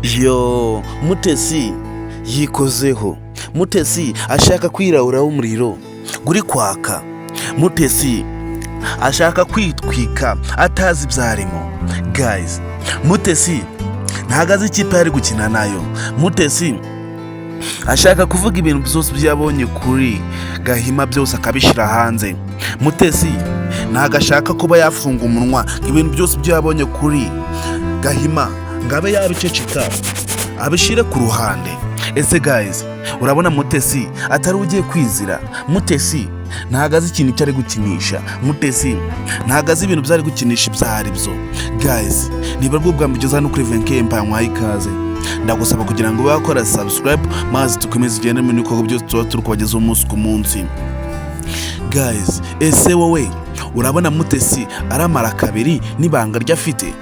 Yo, Mutesi yikozeho. Mutesi ashaka kwirahuraho umuriro guri kwaka. Mutesi ashaka kwitwika atazi ibyarimo. Guys, Mutesi ntago azi ikipe ari gukina nayo. Mutesi ashaka kuvuga ibintu byose byabonye kuri Gahima byose akabishira hanze. Mutesi ntago ashaka kuba yafunga umunwa ibintu byose byabonye kuri Gahima ngabe yabiceceka abishire ku ruhande. Ese guys, urabona Mutesi atari ugiye kwizira. Mutesi ntago azi ikintu cyari gukinisha. Mutesi ntago azi ibintu byari gukinisha ibyari byo. Guys, niba bwo bwa mbigeza no kuri Venke Empire mwayikaze, ndagusaba kugira ngo bakora subscribe maze tukomeze igende mu bikorwa byose tuba turi kubageza umunsi ku munsi. Guys, ese wowe urabona Mutesi aramara kabiri n'ibanga ryafite?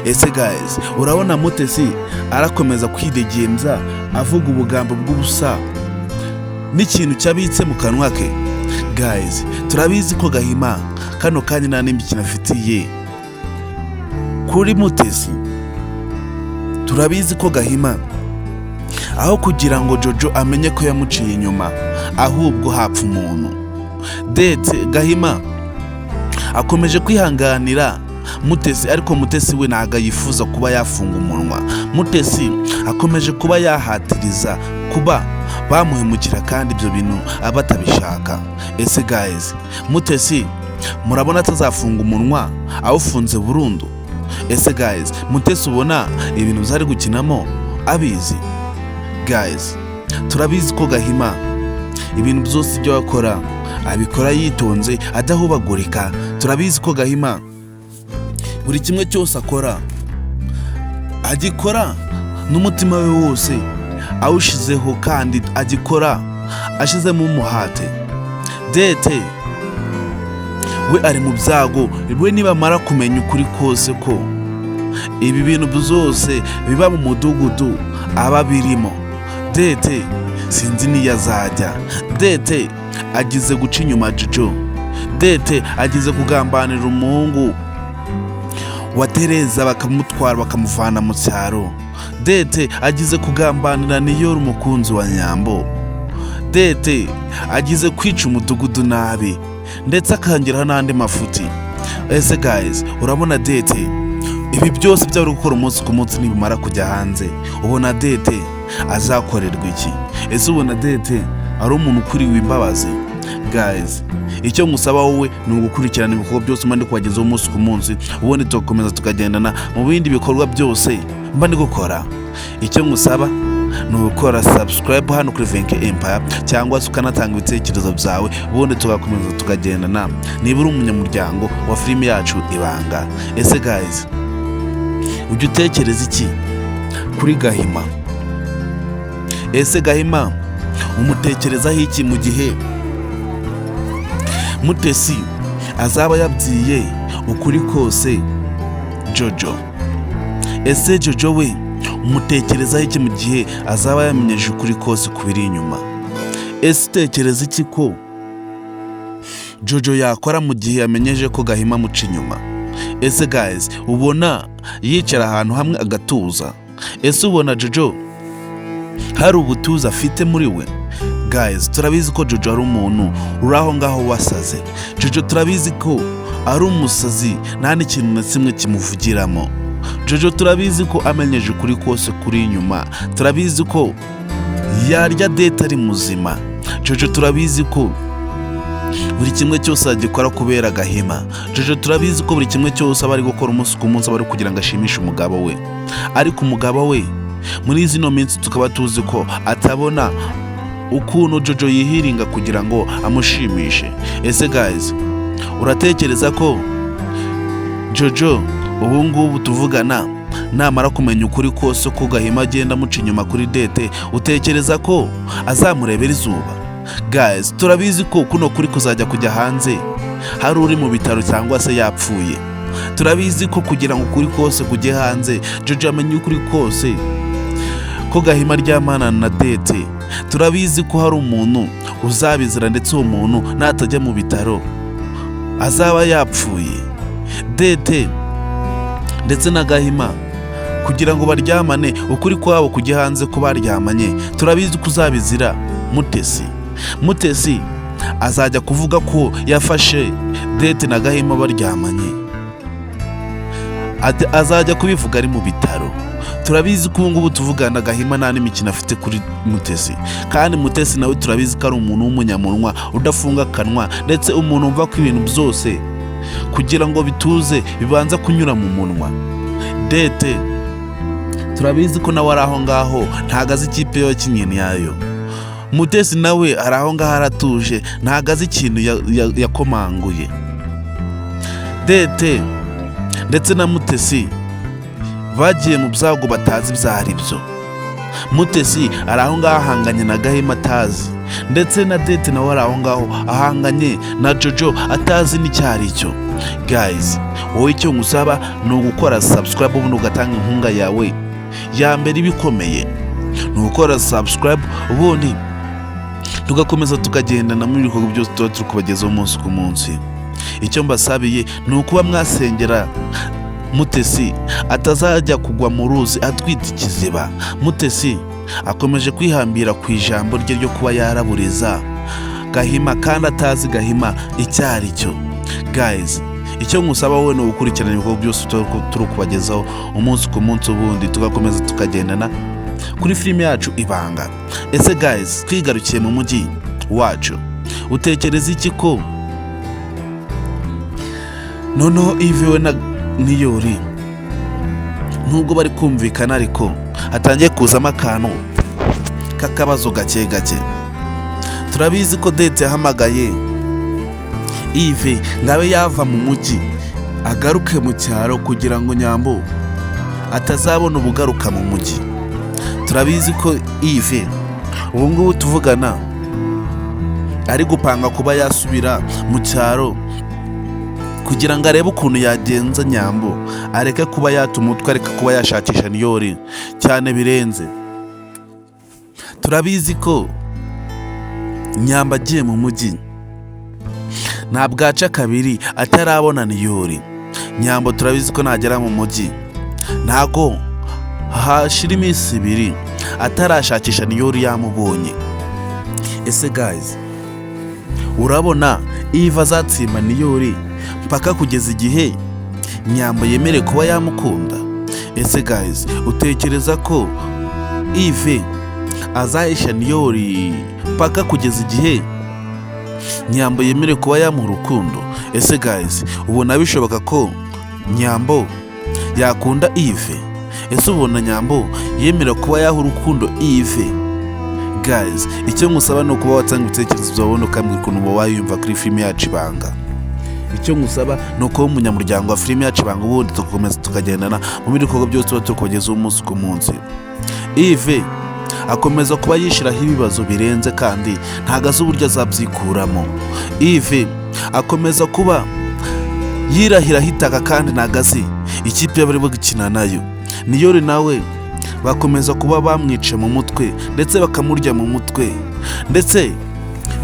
Ese guys, urabona Mutesi arakomeza kwidegemza avuga ubugambo bw'ubusa n'ikintu cyabitse mu kanwa ke? Guys, turabizi ko Gahima kano kanya nta n'imikino afitiye kuri Mutesi. Turabizi ko Gahima aho kugira ngo Jojo amenye ko yamuciye inyuma ahubwo hapfa umuntu. Dete Gahima akomeje kwihanganira Mutesi, ariko Mutesi we ntago yifuza kuba yafunga umunwa. Mutesi akomeje kuba yahatiriza kuba bamuhemukira kandi ibyo bintu abatabishaka. Ese guys, Mutesi murabona atazafunga umunwa awufunze burundu? Ese guys, Mutesi ubona ibintu byari gukinamo abizi? Guys, turabizi ko Gahima ibintu byose ibyo akora abikora yitonze adahubagurika. Turabizi ko Gahima buri kimwe cyose akora agikora n'umutima we wose awushizeho kandi agikora ashizemo umuhate. Dete we ari mu byago, we nibamara kumenya ukuri kose ko ibi bintu byose biba mu mudugudu aba birimo, Dete sinzi niyo azajya. Dete agize guca inyuma Jojo. Dete agize kugambanira umuhungu wa Tereza bakamutwara bakamuvana mu cyaro. Dete agize kugambanira niyo umukunzi wa Nyambo. Dete agize kwica umudugudu nabi ndetse akangiraho n'andi mafuti. Ese guys, urabona Dete ibi byose byari gukora umunsi ku munsi nibimara kujya hanze, ubona Dete azakorerwa iki? Ese ubona Dete ari umuntu ukuriwe imbabazi? Guys, icyo musaba wowe ni ugukurikirana ibikorwa byose mba ndi kubagezaho umunsi ku munsi, ubundi tugakomeza tukagendana mu bindi bikorwa byose mba ndi gukora. Icyo musaba ni ugukora subscribe hano kuri Venke Empire, cyangwa se ukanatanga ibitekerezo byawe, ubundi tugakomeza tukagendana niba uri umunyamuryango wa filime yacu Ibanga. Ese guys, ujya utekereza iki kuri Gahima? Ese Gahima umutekerezaho iki mu gihe Mutesi azaba yabwiye ukuri kose Jojo? Ese Jojo we umutekerezaho iki mu gihe azaba yamenyeje ukuri kose kubiri inyuma? Ese utekereza iki ko Jojo yakora mu gihe yamenyeje ko Gahima amuca inyuma? Ese guys, ubona yicara ahantu hamwe agatuza? Ese ubona Jojo hari ubutuza afite muri we? Guys, turabizi ko Jojo ari umuntu uri aho ngaho wasaze. Jojo turabizi ko ari umusazi nta n'ikintu na kimwe kimuvugiramo. Jojo turabizi ko amenyeje ukuri kose kuri inyuma. Turabizi ko yarya Dete ari muzima. Jojo turabizi ko buri kimwe cyose agikora kubera Gahima. Jojo turabizi ko buri kimwe cyose aba ari gukora umunsi ku munsi aba ari kugira ngo ashimishe umugabo we, ariko umugabo we muri zino minsi tukaba tuzi ko atabona ukuntu Jojo yihiringa kugira ngo amushimishe. Ese guys, uratekereza ko Jojo ubu ngubu tuvugana namara kumenya ukuri kose ko Gahima agenda amuca inyuma kuri Dete, utekereza ko azamurebera izuba? Guys, turabizi ko kuno kuri kuzajya kujya hanze hari uri mu bitaro cyangwa se yapfuye. Turabizi ko kugira ngo ukuri kose kujye hanze Jojo amenye ukuri kose ko Gahima aryamana na Dete. Turabizi ko hari umuntu uzabizira, ndetse uwo muntu natajya mu bitaro azaba yapfuye. Dete ndetse na Gahima kugira ngo baryamane, ukuri kwabo kujya hanze ko baryamanye. Turabizi ko uzabizira Mutesi azajya kuvuga ko yafashe date na Gahima baryamanye, azajya kubivuga ari mu bitaro. Turabizi ko ubungubu tuvugana Gahima nta n'imikino afite kuri Mutesi, kandi Mutesi nawe turabizi ko ari umuntu w'umunyamunwa udafunga akanwa, ndetse umuntu umva ko ibintu byose kugira ngo bituze bibanza kunyura mu munwa. Date turabizi ko nawe ari aho ngaho, ntago azi ikipe yakinnye nyayo. Mutesi nawe ari aho ngaho aratuje, ntago azi ikintu yakomanguye. Date ndetse na Mutesi bagiye mu byago batazi ibyo ari byo. Mutesi ari aho ngaho ahanganye na Gahima atazi, ndetse na Date nawe ari aho ngaho ahanganye na Jojo atazi n'icyo ari cyo. Guys, wowe icyo ngusaba ni ugukora subscribe ubundi ugatanga inkunga yawe ya mbere ibikomeye. Ni ugukora subscribe ubundi tugakomeza tukagendana muri ibikorwa byose tuba turi kubagezaho umunsi ku munsi. Icyo mbasabiye ni ukuba mwasengera Mutesi atazajya kugwa mu ruzi atwita ikiziba. Mutesi akomeje kwihambira ku ijambo rye ryo kuba yaraburiza Gahima kandi atazi Gahima icyo ari cyo. Guys, icyo ngusaba wowe ni ugukurikirana ibikorwa byose turi kubagezaho umunsi ku munsi, ubundi tugakomeza tukagendana kuri filime yacu Ibanga. Ese guys, twigarukiye mu mujyi wacu, utekereza iki ko noneho Yves we na Niyori nubwo bari kumvikana ariko hatangiye kuzamo akantu k'akabazo gake gake? Turabizi ko Date yahamagaye Yves ngabe yava mu mujyi agaruke mu cyaro kugira ngo Nyambo atazabona ubugaruka mu mujyi. Turabizi ko Yves ubu ngubu tuvugana ari gupanga kuba yasubira mu cyaro kugira ngo arebe ukuntu yagenza Nyambo, areke kuba yata umutwe, areke kuba yashakisha Niyori cyane birenze. Turabizi ko Nyambo agiye mu mujyi nta bwaca kabiri atarabona Niyori. Nyambo turabizi ko nagera mu mujyi ntago hashira iminsi ibiri atarashakisha Niyori yamubonye. Ese guys, urabona Yves azatsimba Niyori mpaka kugeza igihe Nyambo yemere kuba yamukunda? Ese guys, utekereza ko Yves azahisha Niyori mpaka kugeza igihe Nyambo yemere kuba yamuha urukundo? Ese guys, ubona bishoboka ko Nyambo yakunda Yves? Ese ubona Nyambo yemera kuba yaha urukundo Yves? Guys, icyo ngusaba ni ukuba watanga ibitekerezo byabona ukambwira ukuntu uba wayumva kuri filime yacu Ibanga. Icyo ngusaba ni ukuba umunyamuryango wa filime yacu Ibanga, ubundi tugakomeza tukagendana mu bikorwa byose tuba turi kubagezaho umunsi ku munsi. Yves akomeza kuba yishyiraho ibibazo birenze kandi ntago azi uburyo azabyikuramo. Yves akomeza kuba yirahira hitaka kandi ntago azi ikipe bari gukina nayo. Niyori nawe bakomeza kuba bamwica mu mutwe ndetse bakamurya mu mutwe, ndetse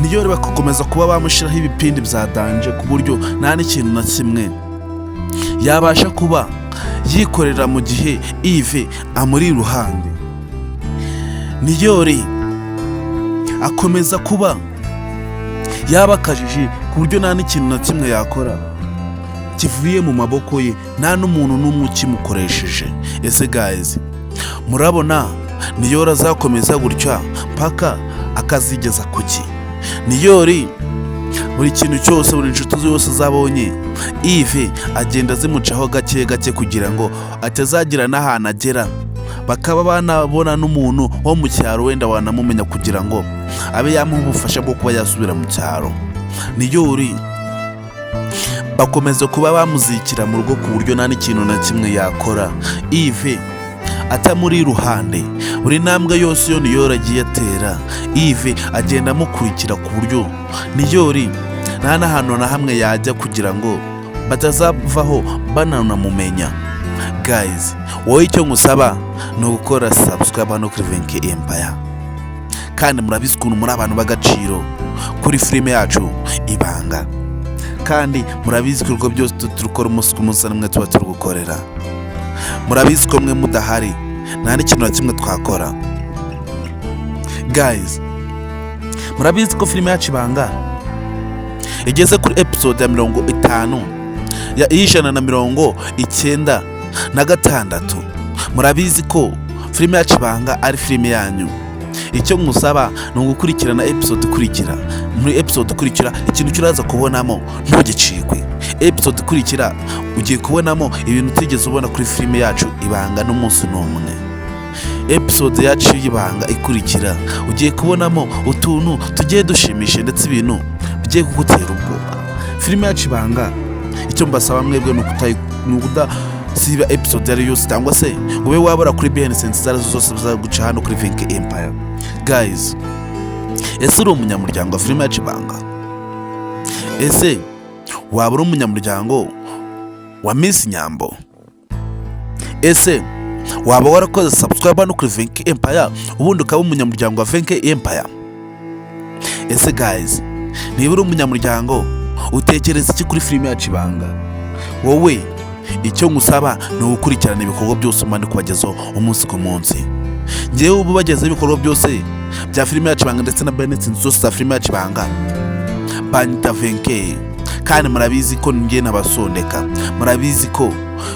Niyori bagakomeza kuba bamushyiraho ibipindi bya danje ku buryo nta n'ikintu na kimwe yabasha kuba yikorera mu gihe Yves amuri iruhande. Niyori akomeza kuba yabakajije ku buryo nta n'ikintu na kimwe yakora kivuye mu maboko ye, nta n'umuntu n'umwe ukimukoresheje. Ese guys, murabona Niyori azakomeza gutya mpaka akazigeza kuki? Niyori buri kintu cyose, buri inshuti zose zabonye Yves agenda zimucaho gake gake kugira ngo atazagira n'ahantu agera, bakaba banabona n'umuntu wo mu cyaro wenda wanamumenya kugira ngo abe yamuha ubufasha bwo kuba yasubira mu cyaro. Niyori bakomeza kuba bamuzikira mu rugo ku buryo nta n'ikintu na kimwe yakora Yves atamuri iruhande. Buri ntambwe yose yo Niyori agiye atera Yves agenda amukurikira ku buryo Niyori nta n'ahantu na hamwe yajya kugira ngo batazavaho bananamumenya. Guys, wowe icyo ngusaba ni ugukora subscribe hano kuri Venke Empire, kandi murabizi ukuntu muri abantu b'agaciro kuri filime yacu Ibanga, kandi murabizi ko ibikorwa byose turukora umunsi ku munsi namwe tuba turi gukorera. murabizi ko mwe mudahari nta n'ikintu na kimwe twakora. Guys, murabizi ko filime yacu Ibanga igeze kuri episode ya 50 ya 196. Murabizi ko filime yacu Ibanga ari filime yanyu. Icyo musaba ni ugukurikirana episode ikurikira. Muri episode ikurikira ikintu kiraza kubonamo ntugicikwe. Episode ikurikira ugiye kubonamo ibintu utigeze ubona kuri filime yacu Ibanga n'umunsi n'umwe. Episode yacu y'Ibanga ikurikira ugiye kubonamo utuntu tugiye dushimisha ndetse ibintu bigiye kugutera ubwoba. Filime yacu Ibanga icyo mbasaba mwebwe ni ukudasiba episode yari yose, cyangwa se ube wabura kuri BNC zose bizaguca hano kuri Venke Empire. Guys, ese uri umunyamuryango wa filime yacu Ibanga? Ese waba uri umunyamuryango wa Miss Nyambo? Ese waba warakoze subscribe hano kuri Venke Empire ubundi ukaba umunyamuryango wa Venke Empire? Ese guys, niba uri umunyamuryango utekereza iki kuri filime yacu Ibanga? Wowe icyo ngusaba ni ugukurikirana ibikorwa byose mandi kubagezaho umunsi ku munsi. Ngewe ubu bagezeho ibikorwa byose bya filime yacu Ibanga ndetse na benefits zose za filime yacu Ibanga banyita Venke, kandi murabizi ko ngiye nabasondeka. Murabizi ko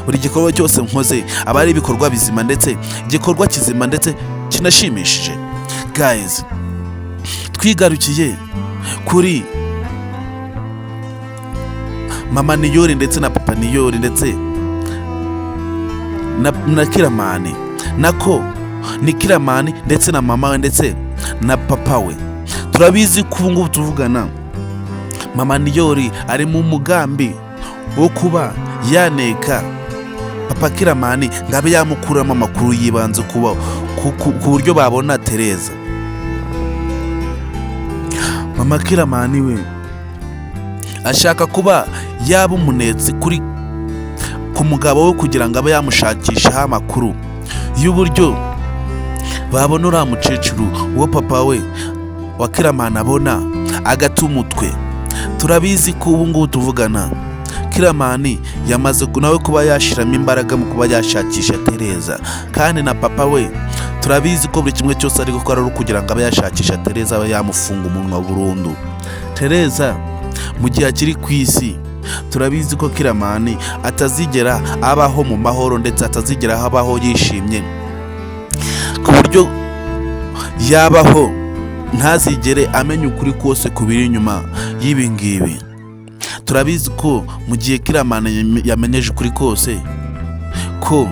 buri gikorwa cyose nkoze aba ari ibikorwa bizima ndetse igikorwa kizima ndetse kinashimishije. Guys, twigarukiye kuri Mama Niyori ndetse na Papa Niyori ndetse na Kiramani. Nako ni Kiramani ndetse na mama we ndetse na papa we. Turabizi ko ubu ngubu tuvugana Mama Niyori ari mu mugambi wo kuba yaneka Papa Kiramani ngabe yamukuramo amakuru yibanze kuba ku buryo babona Tereza. Mama Kiramani we ashaka kuba yaba umunetsi ku mugabo we kugira ngo abe yamushakishaho amakuru y'uburyo babona uriya mukecuru uwo papa we wa Kiramani abona agata umutwe. Turabizi ko ubu ngubu tuvugana Kiramani yamaze nawe kuba yashiramo imbaraga mu kuba yashakisha Tereza, kandi na papa we turabizi ko buri kimwe cyose ari gukora ari kugira ngo abe yashakisha Tereza abe yamufunga umunwa burundu. Tereza mu gihe akiri ku isi turabizi ko Kiramani atazigera abaho mu mahoro ndetse atazigera abaho yishimye, ku buryo yabaho ntazigere amenya ukuri kose kubiri inyuma y'ibi ngibi. Turabizi ko mu gihe Kiramani yamenyeje ukuri kose ko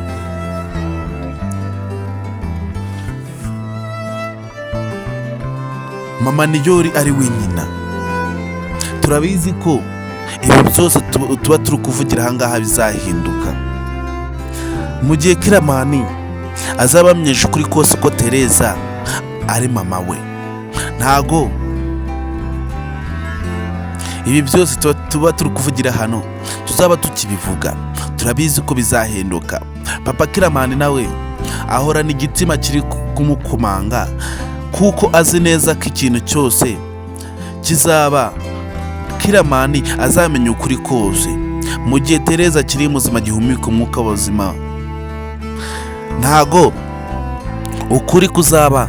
Mama Niyori ari wenyina. Turabizi ko ibi byose tuba turi kuvugira ahangaha bizahinduka mu gihe Kiramani azaba amenyeje ukuri kose ko Tereza ari mama we. Ntago ibi byose tuba turi kuvugira hano tuzaba tukibivuga. Turabizi ko bizahinduka. Papa Kiramani nawe ahora n'igitima kiri kumukomanga kuko azi neza ko ikintu cyose kizaba Kiramani azamenya ukuri kose. Mu gihe Tereza kiri muzima gihumeka umwuka w'ubuzima, ntago ukuri kuzaba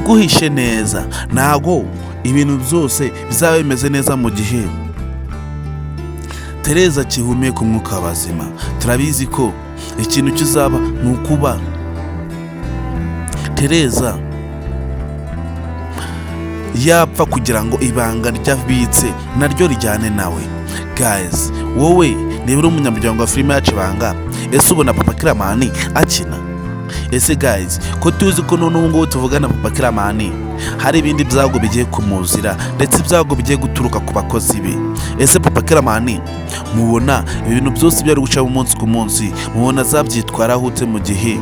guhishe neza. Ntago ibintu byose bizaba bimeze neza mu gihe Tereza kihumeka umwuka w'ubuzima. Turabizi ko ikintu kizaba ni ukuba Tereza yapfa kugira ngo ibanga ryabitse naryo rijyane nawe. Guys, wowe niba uri umunyamuryango wa filime yacu Ibanga, ese ubona Papa Kiramani akina? Ese guys, ko tuzi ko none ubu ngubu tuvugana Papa Kiramani hari ibindi byago bigiye kumuzira ndetse ibyago bigiye guturuka ku bakozi be. Ese Papa Kiramani mubona ibintu byose byari guca mu munsi ku munsi, mubona azabyitwaraho ute mu gihe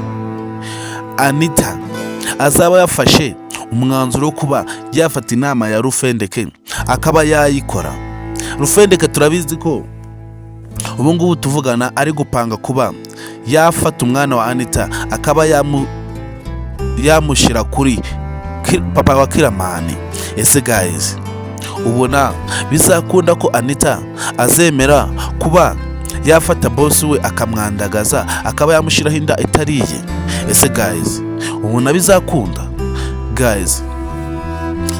Anita azaba yafashe umwanzuro wo kuba yafata inama ya Rufendeke akaba yayikora? Rufendeke turabizi ko ubu ngubu tuvugana ari gupanga kuba yafata umwana wa Anita akaba yamushyira kuri papa wa Kiramani. Ese guys, ubona bizakunda ko Anita azemera kuba yafata boss we akamwandagaza akaba yamushyiraho inda itariye? Ese guys ubona bizakunda? Guys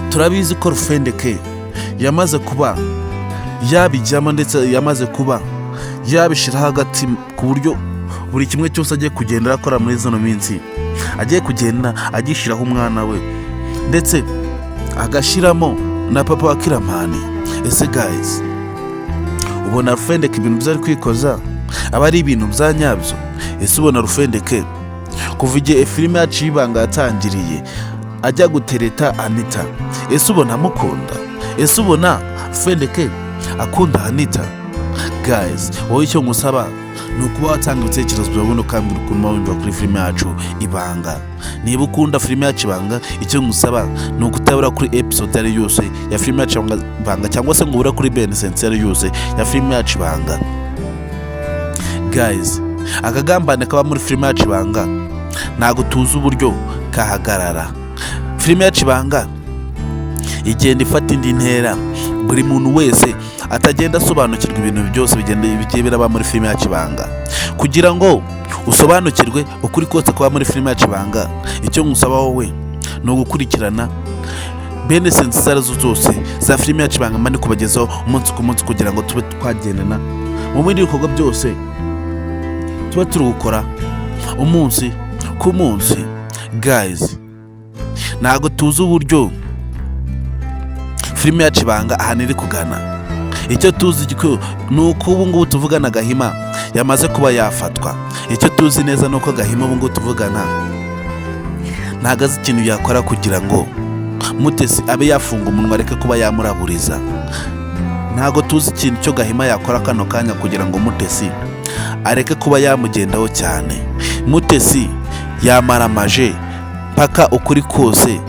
turabizi ko Rufendeke yamaze kuba yabijyamo ndetse yamaze kuba yabishiraho hagati ku buryo buri kimwe cyose agiye kugenda akora muri zino minsi agiye kugenda agishiraho umwana we ndetse agashiramo na papa wa Kiramani. Ese guys ubona Rufendeke ibintu byari kwikoza aba ari ibintu bya nyabyo? Ese ubona Rufendeke kuva igihe filime yacu y'ibanga yatangiriye ajya gutereta Anita, ese ubona amukunda? Ese ubona Rufendeke akunda Anita? Guys wowe icyo ngusaba ni ukuba watanga ibitekerezo byabona ukambwira ukuntu wumva kuri filime yacu Ibanga. Niba ukunda filime yacu Ibanga, icyo ngusaba ni ukutabura kuri episode ari yose ya filime yacu Ibanga, cyangwa se ngo ubura kuri Benesense ari yose ya filime yacu Ibanga. Guys akagambane kaba muri filime yacu Ibanga ntago tuzi uburyo kahagarara. Filime yacu Ibanga igenda ifata indi ntera, buri muntu wese atagenda asobanukirwa ibintu byose bigiye biraba muri filime yacu Ibanga. Kugira ngo usobanukirwe ukuri kose kuba muri filime yacu Ibanga, icyo ngusaba wowe ni ugukurikirana Benesense zose za filime yacu Ibanga mani kubagezaho umunsi ku munsi, kugira ngo tube twagendana mu bindi bikorwa byose tuba turi gukora umunsi ku munsi. Guys ntago tuzi uburyo filime yacu Ibanga ahantu iri kugana. Icyo tuzi ni uko ubu ngubu tuvugana Gahima yamaze kuba yafatwa. Icyo tuzi neza ni uko Gahima ubu ngubu tuvugana ntago azi ikintu yakora kugira ngo Mutesi abe yafunga umunwa areke kuba yamuraburiza. Ntago tuzi ikintu cyo Gahima yakora kano kanya kugira ngo Mutesi areke kuba yamugendaho cyane. Mutesi yamaramaje paka ukuri kose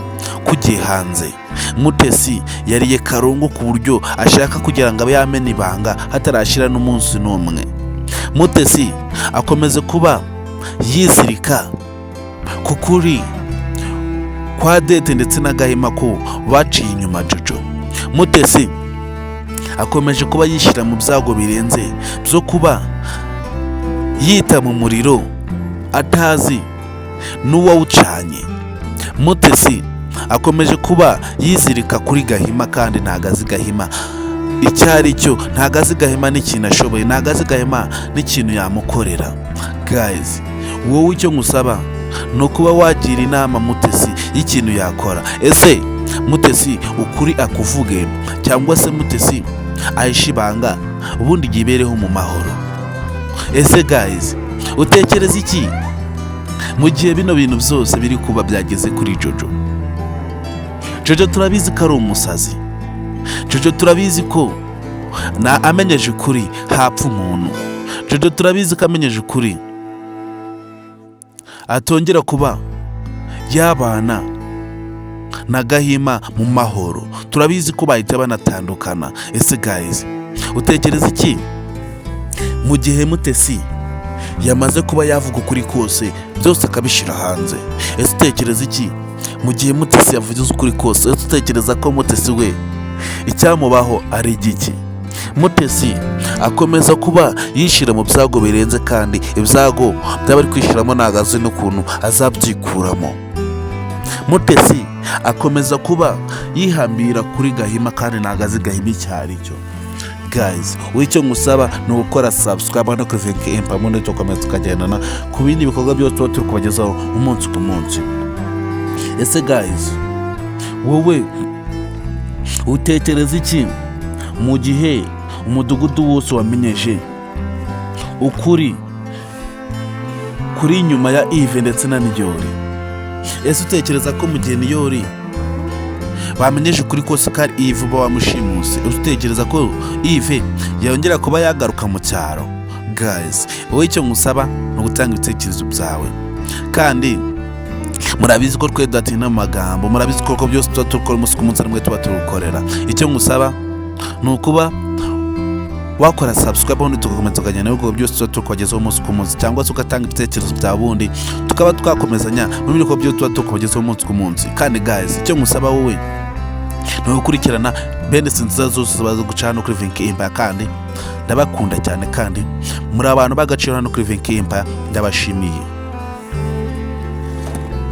kugiye hanze. Mutesi yariye karungu ku buryo ashaka kugira ngo abe yamena ibanga hatarashira n'umunsi n'umwe. Mutesi akomeze kuba yizirika kukuri kwa Dete ndetse na Gahima ko baciye inyuma Jojo. Mutesi akomeje kuba yishyira mu byago birenze byo kuba yita mu muriro atazi n'uwawucanye. Mutesi akomeje kuba yizirika kuri Gahima kandi ntagazi Gahima icyari cyo, ntagazi Gahima n'ikintu ashoboye, ntagazi Gahima n'ikintu yamukorera. Guys wowe icyo ngusaba ni ukuba wagira inama Mutesi y'ikintu yakora. Ese Mutesi ukuri akuvuge cyangwa se Mutesi ahishe ibanga ubundi yibereho mu mahoro? Ese guys utekereza iki mu gihe bino bintu byose biri kuba byageze kuri Jojo? Jojo turabizi ko ari umusazi. Jojo turabizi ko amenyeje ukuri hapfa umuntu. Jojo turabizi ko amenyeje ukuri atongera kuba yabana na Gahima mu mahoro. Turabizi ko bahita banatandukana. Ese guys utekereza iki mu gihe Mutesi yamaze kuba yavuga ukuri kose byose akabishira hanze? Ese utekereza iki mu gihe Mutesi yavuze ukuri kose? Ese utekereza ko Mutesi we icyamubaho ari igiki? Mutesi akomeza kuba yishira mu byago birenze, kandi ibyago by'abari kwishiramo nagaze n'ukuntu azabyikuramo. Mutesi akomeza kuba yihambira kuri Gahima kandi nagaze Gahima icyari cyo. Guys wicyo ngusaba ni ugukora subscribe no kuveka impamvu cyo komeza tukagendana ku bindi bikorwa byose turi kubagezaho umunsi ku munsi. Ese guys wowe utekereza iki mu gihe umudugudu wose wamenyeje ukuri kuri nyuma ya Yves ndetse na Niyori? Ese utekereza ko mu gihe Niyori bamenyeje ukuri kose kari Yves bawamushimuse, utekereza ko Yves yongera kuba yagaruka mu cyaro? Guys wowe icyo ngusaba ni ugutanga ibitekerezo byawe, kandi murabizi ko twe datina magambo, murabizi ko byose tuba tukora umunsi ku munsi rimwe tuba turukorera. Icyo ngusaba ni ukuba wakora subscribe ubundi tugakomeza tukagenda n'ubwo byose tuba tukugezaho umunsi ku munsi, cyangwa se ugatanga ibitekerezo bya bundi tukaba twakomezanya mu bikorwa byose tuba tukugezaho umunsi ku munsi. Kandi guys icyo ngusaba wowe ni ugukurikirana Benesense zose zibazo gucana kuri Vinki Imba, kandi ndabakunda cyane kandi muri abantu b'agaciro hano kuri Venke Empire, ndabashimiye.